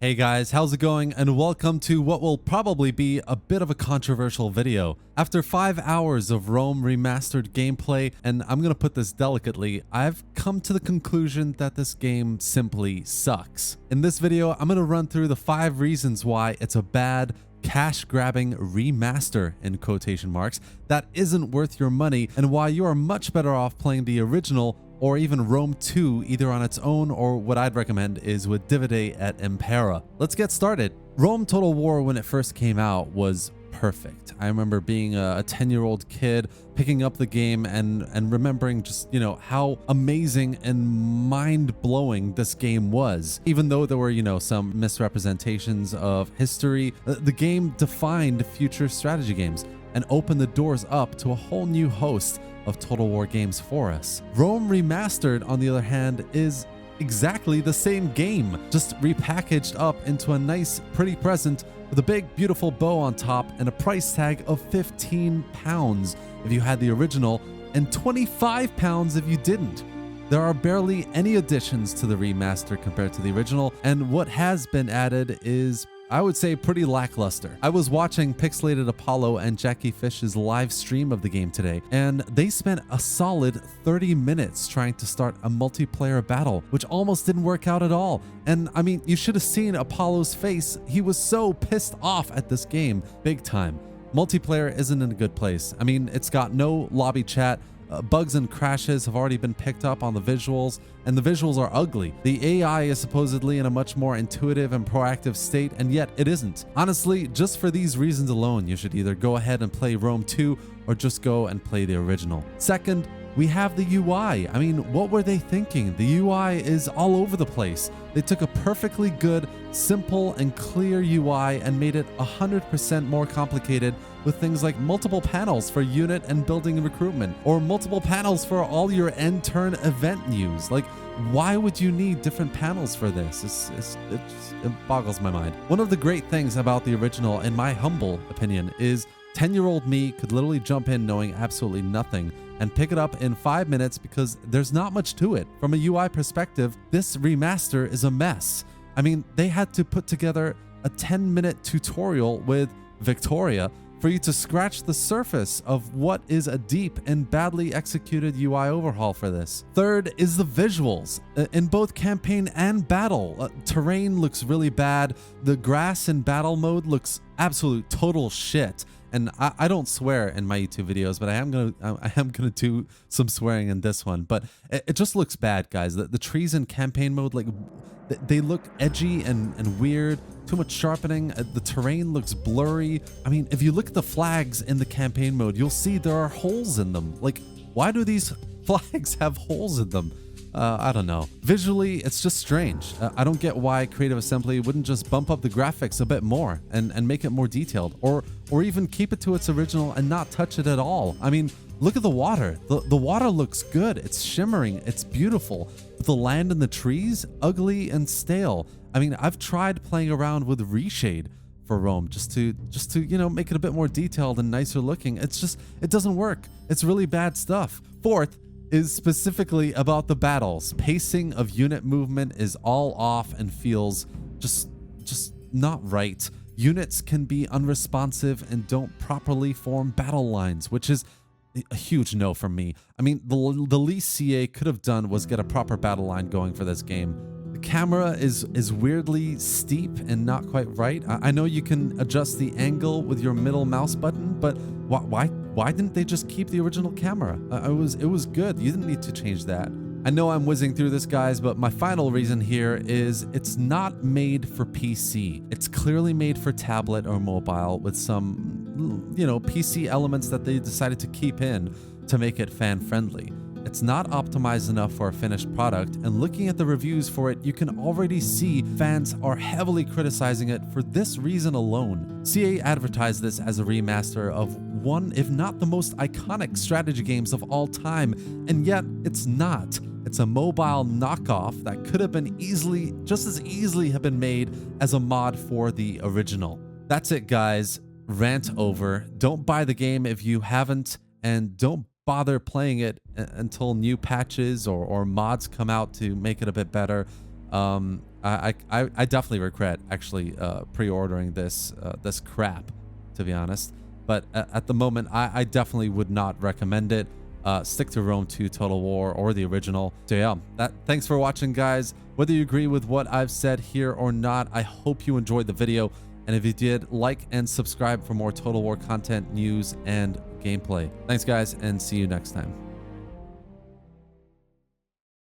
Hey guys, how's it going? And welcome to what will probably be a bit of a controversial video. After 5 hours of Rome Remastered gameplay, and I'm gonna put this delicately, I've come to the conclusion that this game simply sucks. In this video, I'm gonna run through the 5 reasons why it's a bad, cash-grabbing remaster, in quotation marks, that isn't worth your money, and why you are much better off playing the original or even Rome 2 either on its own, or what I'd recommend is with Divide et Impera. Let's get started. Rome Total War, when it first came out, was perfect. I remember being a 10-year-old kid picking up the game and remembering just, how amazing and mind-blowing this game was. Even though there were, some misrepresentations of history, the game defined future strategy games and opened the doors up to a whole new host of Total War games for us. Rome Remastered, on the other hand, is exactly the same game, just repackaged up into a nice, pretty present with a big, beautiful bow on top and a price tag of £15 if you had the original and £25 if you didn't. There are barely any additions to the remaster compared to the original, and what has been added is, I would say, pretty lackluster. I was watching Pixelated Apollo and Jackie Fish's live stream of the game today, and they spent a solid 30 minutes trying to start a multiplayer battle, which almost didn't work out at all. And I mean, you should have seen Apollo's face. He was so pissed off at this game, big time. Multiplayer isn't in a good place. I mean, it's got no lobby chat. Bugs and crashes have already been picked up on the visuals, and the visuals are ugly. The AI is supposedly in a much more intuitive and proactive state, and yet it isn't. Honestly, just for these reasons alone, you should either go ahead and play Rome 2 or just go and play the original. Second, we have the UI. I mean, what were they thinking? The UI is all over the place. They took a perfectly good, simple, and clear UI and made it 100% more complicated with things like multiple panels for unit and building recruitment, or multiple panels for all your end turn event news. Like, why would you need different panels for this? It boggles my mind. One of the great things about the original, in my humble opinion, is 10-year-old me could literally jump in knowing absolutely nothing and pick it up in 5 minutes because there's not much to it. From a UI perspective, this remaster is a mess. I mean, they had to put together a 10-minute tutorial with Victoria for you to scratch the surface of what is a deep and badly executed UI overhaul for this. Third is the visuals. In both campaign and battle, terrain looks really bad. The grass in battle mode looks absolute total shit. And I don't swear in my YouTube videos, but I am gonna do some swearing in this one. But it just looks bad, guys. The trees in campaign mode, like, they look edgy and weird. Too much sharpening. The terrain looks blurry. I mean, if you look at the flags in the campaign mode, you'll see there are holes in them. Like, why do these flags have holes in them? I don't know. Visually, it's just strange. I don't get why Creative Assembly wouldn't just bump up the graphics a bit more and make it more detailed, or even keep it to its original and not touch it at all. I mean, look at the water. The water looks good. It's shimmering. It's beautiful. But the land and the trees, ugly and stale. I mean, I've tried playing around with reshade for Rome just to make it a bit more detailed and nicer looking. It doesn't work. It's really bad stuff. Fourth is specifically about the battles. Pacing of unit movement is all off and feels just not right. Units can be unresponsive and don't properly form battle lines, which is a huge no from me. I mean, the least CA could have done was get a proper battle line going for this game. The camera is weirdly steep and not quite right. I know you can adjust the angle with your middle mouse button, but why didn't they just keep the original camera? It was good. You didn't need to change that. I know I'm whizzing through this, guys, but my final reason here is it's not made for PC. It's clearly made for tablet or mobile with some, PC elements that they decided to keep in to make it fan-friendly. It's not optimized enough for a finished product, and looking at the reviews for it, you can already see fans are heavily criticizing it for this reason alone. CA advertised this as a remaster of one, if not the most iconic strategy games of all time, and yet it's not. It's a mobile knockoff that could have been just as easily have been made as a mod for the original. That's it, guys. Rant over. Don't buy the game if you haven't, and don't bother playing it until new patches or mods come out to make it a bit better. I definitely regret actually pre-ordering this crap, to be honest. But at the moment, I definitely would not recommend it. Stick to Rome 2 Total War or the original. So yeah, thanks for watching, guys. Whether you agree with what I've said here or not, I hope you enjoyed the video. And if you did, like and subscribe for more Total War content, news, and gameplay. Thanks, guys, and see you next time.